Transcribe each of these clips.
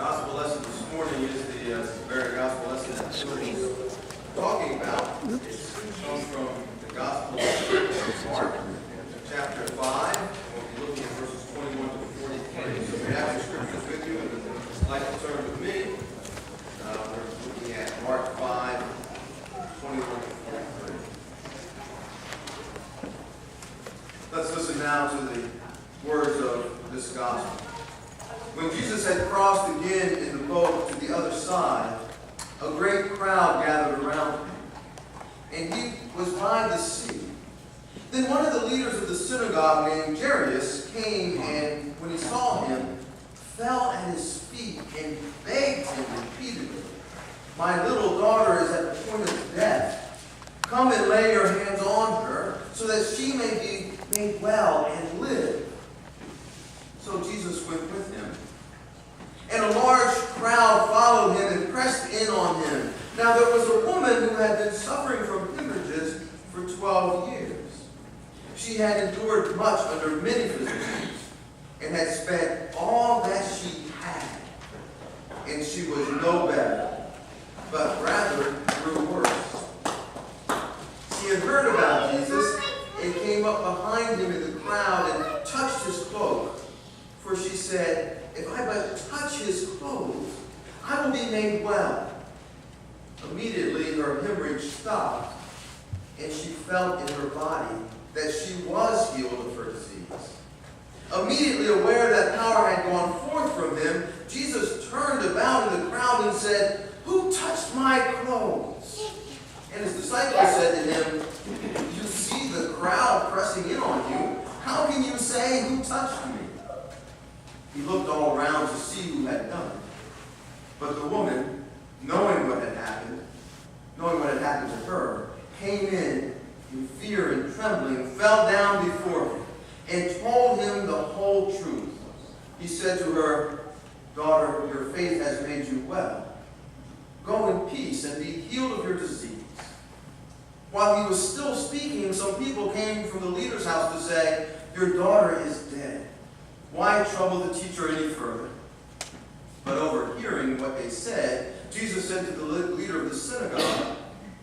gospel lesson this morning is the very gospel lesson that we're talking about. It comes from the Gospel of Mark, chapter 5. We'll be looking at verses 21 to 43. So if you have your scriptures with you and would like to turn with me, we're looking at Mark 5, 21 to 43. Let's listen now to the words of this gospel. When Jesus had crossed again in the boat to the other side, a great crowd gathered around him, and he was by the sea. Then one of the leaders of the synagogue named Jairus came, and when he saw him, fell at his feet and begged him repeatedly, "My little daughter is at the point of death. Come and lay your hands on her, so that she may be made well and live." So Jesus went with him, and a large crowd followed him and pressed in on him. Now there was a woman who had been suffering from hemorrhages for 12 years. She had endured much under many physicians, and had spent all that she had, and she was no better, but rather grew worse. She had heard about Jesus, and came up behind him in the crowd and touched his cloak. For she said, "If I but touch his clothes, I will be made well." Immediately her hemorrhage stopped, and she felt in her body that she was healed of her disease. Immediately aware that power had gone forth from him, Jesus turned about in the crowd and said, "Who touched my clothes?" And his disciples said to him, "You see the crowd pressing in on you. How can you say, 'Who touched me?'" He looked all around to see who had done it. But the woman, knowing what had happened to her, came in fear and trembling, fell down before him, and told him the whole truth. He said to her, "Daughter, your faith has made you well. Go in peace and be healed of your disease." While he was still speaking, some people came from the leader's house to say, "Your daughter is dead. Why trouble the teacher any further?" But overhearing what they said, Jesus said to the leader of the synagogue,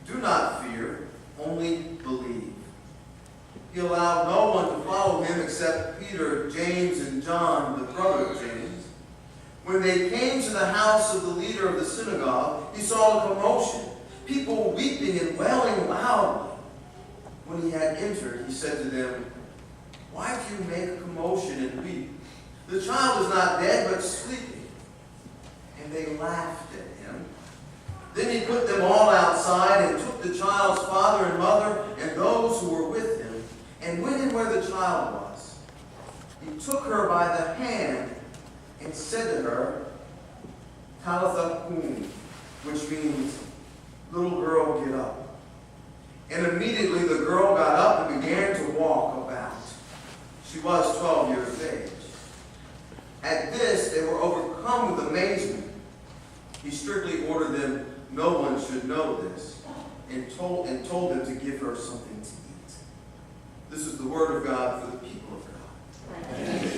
"Do not fear, only believe." He allowed no one to follow him except Peter, James, and John, the brother of James. When they came to the house of the leader of the synagogue, he saw a commotion, people weeping and wailing loudly. When he had entered, he said to them, "Why do you make a commotion and weep? The child is not dead, but sleeping." And they laughed at him. Then he put them all outside and took the child's father and mother and those who were with him and went in where the child was. He took her by the hand and said to her, "Talitha kum," which means, "Little girl, get up." And immediately the girl got up and began to walk about. She was 12 years of age. At this, they were overcome with amazement. He strictly ordered them no one should know this, and told them to give her something to eat. This is the word of God for the people of God. Amen.